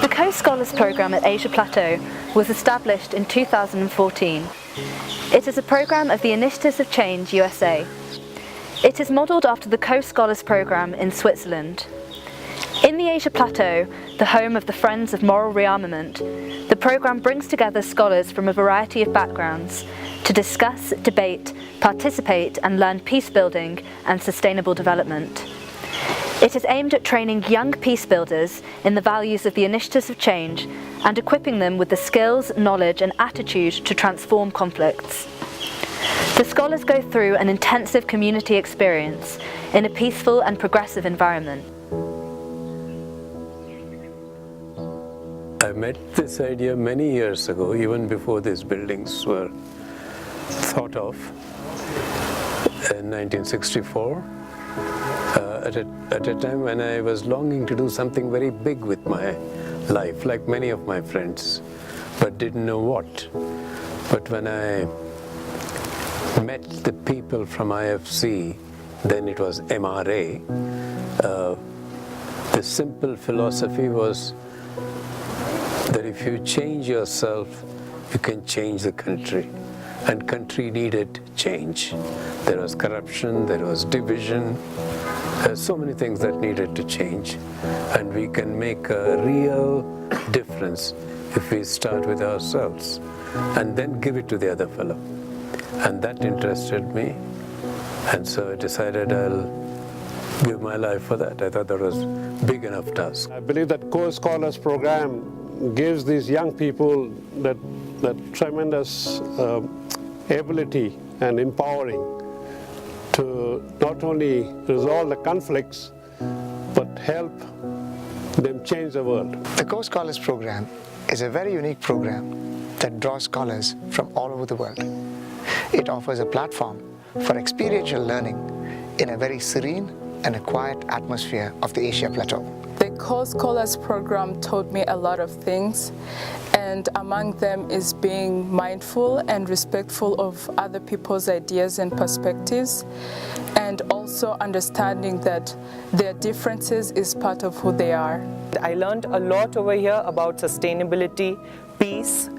The Caux Scholars Program at Asia Plateau was established in 2014. It is a program of the Initiatives of Change USA. It is modelled after the Caux Scholars Program in Switzerland. In the Asia Plateau, the home of the Friends of Moral Rearmament, the program brings together scholars from a variety of backgrounds to discuss, debate, participate and learn peace building and sustainable development. It is aimed at training young peace builders in the values of the Initiatives of Change and equipping them with the skills, knowledge and attitude to transform conflicts. The scholars go through an intensive community experience in a peaceful and progressive environment. I met this idea many years ago, even before these buildings were thought of, in 1964. At a time when I was longing to do something very big with my life, like many of my friends, but didn't know what. But when I met the people from IFC, then it was MRA, the simple philosophy was that if you change yourself, you can change the country. And country needed change. There was corruption, there was division, so many things that needed to change. And we can make a real difference if we start with ourselves and then give it to the other fellow. And that interested me. And so I decided I'll give my life for that. I thought that was a big enough task. I believe that Caux Scholars Program gives these young people that tremendous ability and empowering to not only resolve the conflicts, but help them change the world. The Caux Scholars Program is a very unique program that draws scholars from all over the world. It offers a platform for experiential learning in a very serene and a quiet atmosphere of the Asia Plateau. The Caux Scholars Program taught me a lot of things, and among them is being mindful and respectful of other people's ideas and perspectives, and also understanding that their differences is part of who they are. I learned a lot over here about sustainability, peace,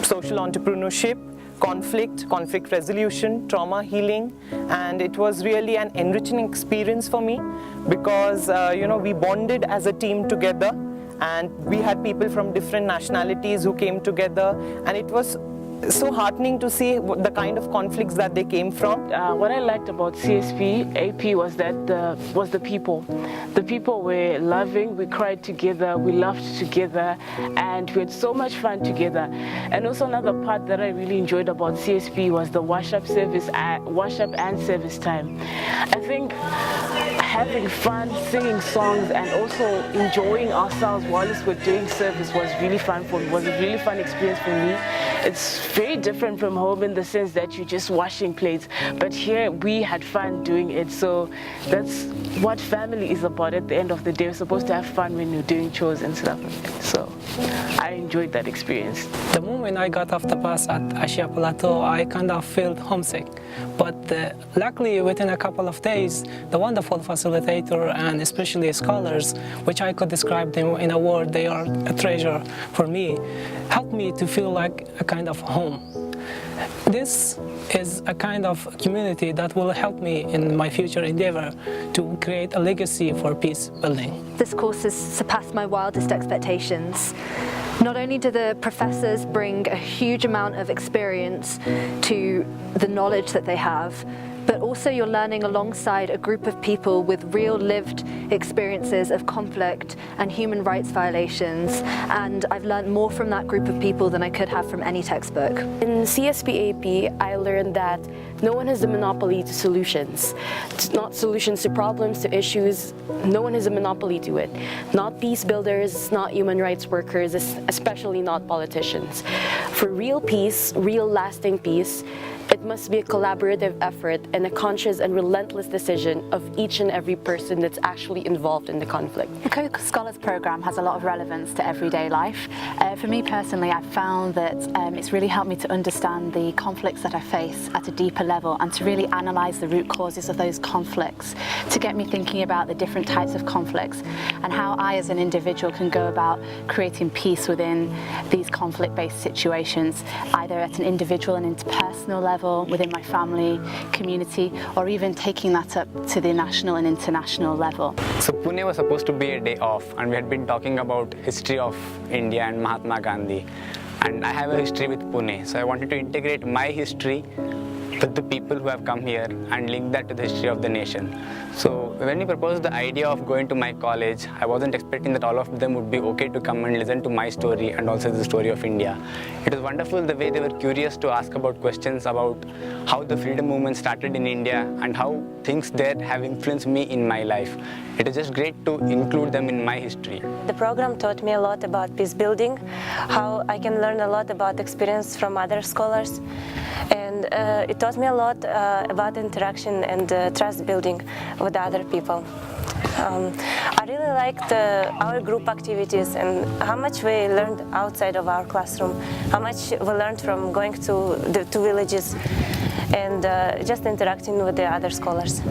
social entrepreneurship, conflict resolution, trauma healing, and it was really an enriching experience for me because we bonded as a team together, and we had people from different nationalities who came together, and it was so heartening to see the kind of conflicts that they came from. What I liked about CSP AP was that the people. The people were loving, we cried together, we laughed together, and we had so much fun together. And also another part that I really enjoyed about CSP was the wash-up and service time. I think having fun, singing songs, and also enjoying ourselves whilst we're doing service was really fun for me. Was a really fun experience for me. It's very different from home in the sense that you're just washing plates, but here we had fun doing it. So that's what family is about. At the end of the day, we're supposed to have fun when you're doing chores and stuff like that. So I enjoyed that experience. The moment I got off the bus at Asia Plateau, I kind of felt homesick. But luckily, within a couple of days, the wonderful facilitator and especially scholars, which I could describe them in a word, they are a treasure for me, helped me to feel like a kind of home. This is a kind of community that will help me in my future endeavor to create a legacy for peace building. This course has surpassed my wildest expectations. Not only do the professors bring a huge amount of experience to the knowledge that they have, but also you're learning alongside a group of people with real lived experiences of conflict and human rights violations, and I've learned more from that group of people than I could have from any textbook. In CSPAP, I learned that no one has the monopoly to solutions. It's not solutions to problems, to issues. No one has a monopoly to it. Not peace builders, not human rights workers, especially not politicians. For real peace, real lasting peace, It must be a collaborative effort and a conscious and relentless decision of each and every person that's actually involved in the conflict. The Caux Scholars Program has a lot of relevance to everyday life. For me personally, I've found that it's really helped me to understand the conflicts that I face at a deeper level and to really analyse the root causes of those conflicts, to get me thinking about the different types of conflicts and how I as an individual can go about creating peace within these conflict-based situations, either at an individual and interpersonal level, within my family, community, or even taking that up to the national and international level. So Pune was supposed to be a day off, and we had been talking about history of India and Mahatma Gandhi. And I have a history with Pune, so I wanted to integrate my history with the people who have come here and link that to the history of the nation. So when we proposed the idea of going to my college, I wasn't expecting that all of them would be okay to come and listen to my story and also the story of India. It was wonderful the way they were curious to ask about questions about how the freedom movement started in India and how things there have influenced me in my life. It is just great to include them in my history. The program taught me a lot about peace building, how I can learn a lot about experience from other scholars, and it taught me a lot about interaction and trust building with other people. I really liked our group activities and how much we learned outside of our classroom, how much we learned from going to the two villages and just interacting with the other scholars.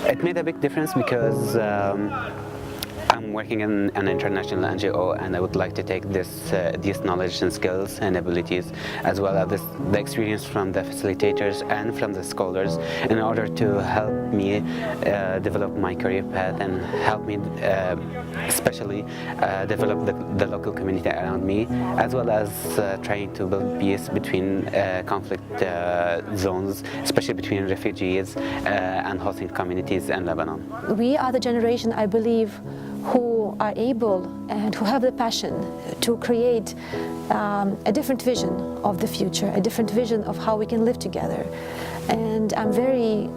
It made a big difference because I'm working in an international NGO, and I would like to take these knowledge and skills and abilities, as well as the experience from the facilitators and from the scholars, in order to help me develop my career path and help me especially develop the local community around me, as well as trying to build peace between conflict zones, especially between refugees and hosting communities in Lebanon. We are the generation, I believe, who are able and who have the passion to create a different vision of the future, a different vision of how we can live together. And I'm very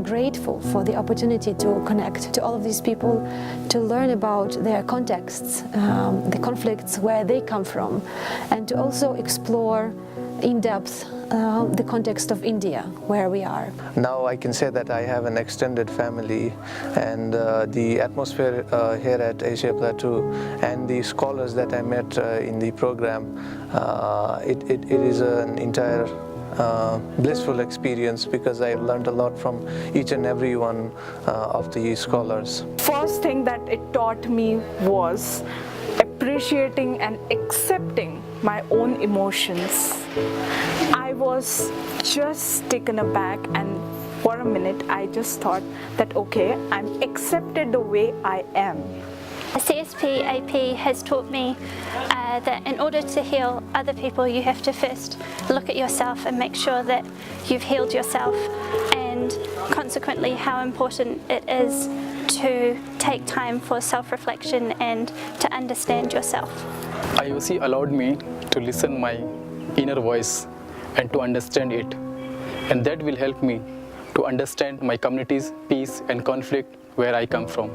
grateful for the opportunity to connect to all of these people, to learn about their contexts, the conflicts, where they come from, and to also explore in depth the context of India, where we are. Now I can say that I have an extended family, and the atmosphere here at Asia Plateau and the scholars that I met in the program, it is an entire blissful experience, because I learned a lot from each and every one of the scholars. First thing that it taught me was appreciating and accepting my own emotions. I was just taken aback, and for a minute I just thought that okay, I'm accepted the way I am. CSP AP has taught me that in order to heal other people, you have to first look at yourself and make sure that you've healed yourself, and consequently how important it is to take time for self-reflection and to understand yourself. IOC allowed me to listen my inner voice and to understand it, and that will help me to understand my community's peace and conflict where I come from.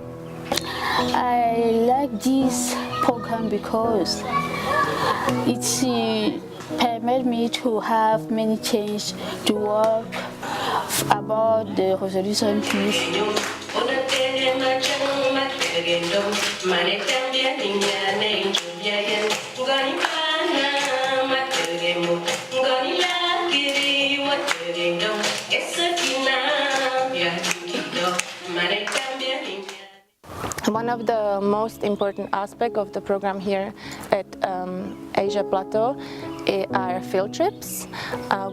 I like this program because it permits me to have many changes to work about the resolution peace. One of the most important aspects of the program here at Asia Plateau are field trips.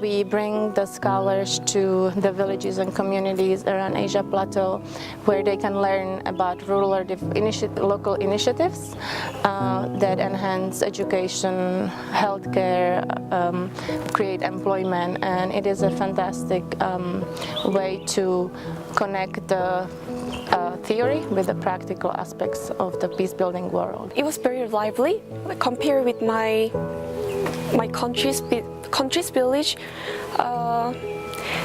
We bring the scholars to the villages and communities around Asia Plateau, where they can learn about local initiatives that enhance education, healthcare, create employment, and it is a fantastic way to connect the theory with the practical aspects of the peace-building world. It was very lively compared with my country's village.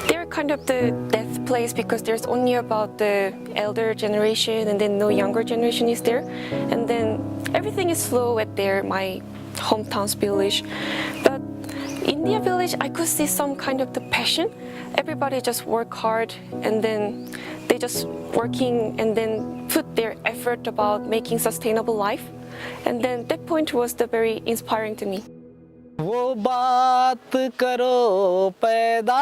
They're kind of the death place, because there's only about the elder generation and then no younger generation is there, and then everything is slow at my hometown's village. But In their village, I could see some kind of the passion. Everybody just work hard, and then they just working and then put their effort about making sustainable life. And then that point was the very inspiring to me. वो बात करो पैदा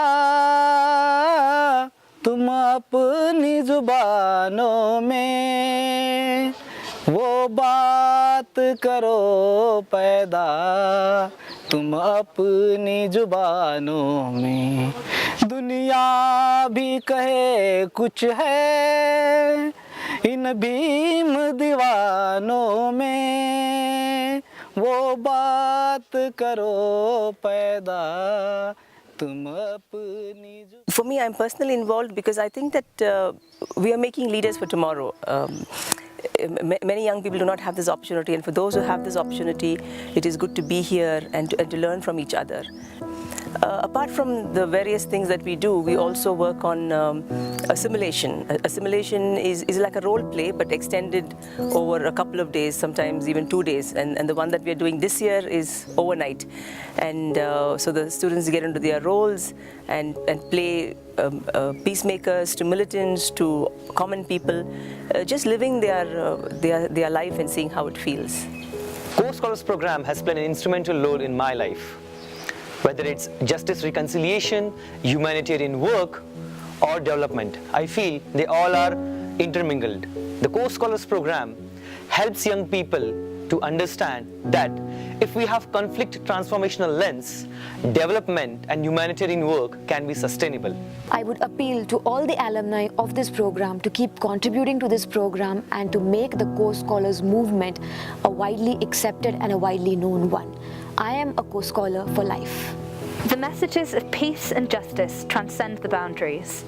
तुम अपनी जुबानों में, वो बात करो पैदा तुम अपनी जुबानों में, दुनिया भी कहे कुछ है इन भीम दीवानों में, वो बात करो पैदा तुम अपनी। For me, I'm personally involved because I think that we are making leaders for tomorrow. Many young people do not have this opportunity, and for those who have this opportunity, it is good to be here and to learn from each other. Apart from the various things that we do, we also work on assimilation. Assimilation is like a role play, but extended over a couple of days, sometimes even 2 days. And the one that we are doing this year is overnight. And so the students get into their roles and play peacemakers to militants to common people, just living their life and seeing how it feels. Caux Scholars Program has played an instrumental role in my life. Whether it's justice, reconciliation, humanitarian work, or development, I feel they all are intermingled. The Caux Scholars Program helps young people to understand that if we have conflict transformational lens, development and humanitarian work can be sustainable. I would appeal to all the alumni of this program to keep contributing to this program and to make the Caux Scholars movement a widely accepted and a widely known one. I am a Caux Scholar for life. The messages of peace and justice transcend the boundaries.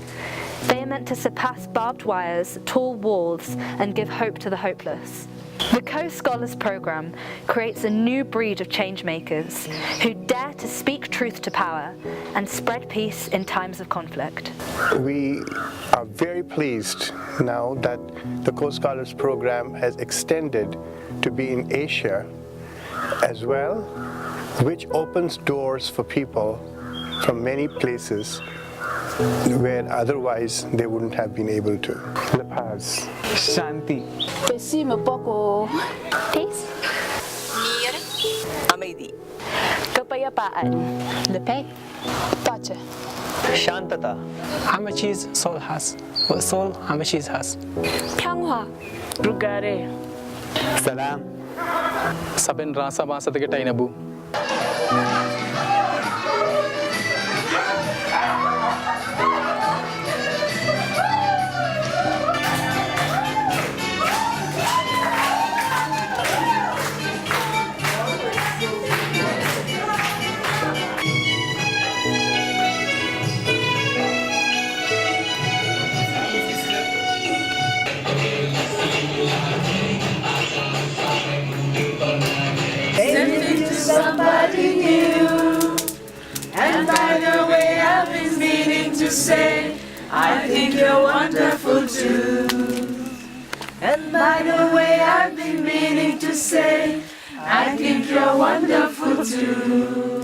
They are meant to surpass barbed wires, tall walls, and give hope to the hopeless. The Caux Scholars Program creates a new breed of changemakers who dare to speak truth to power and spread peace in times of conflict. We are very pleased now that the Caux Scholars Program has extended to be in Asia as well, which opens doors for people from many places where otherwise they wouldn't have been able to. La Paz. Shanti. Pessimo poco. Peace. Mir. Amedi. Kapayapaan. Lepe. Pace. Shantata. Hamachi's soul has. What soul Hamachi's has. 평화. Rugare. Salam. Saben rasa basa tege tainabu. Somebody new, and by the way I've been meaning to say, I think you're wonderful too. And by the way I've been meaning to say, I think you're wonderful too.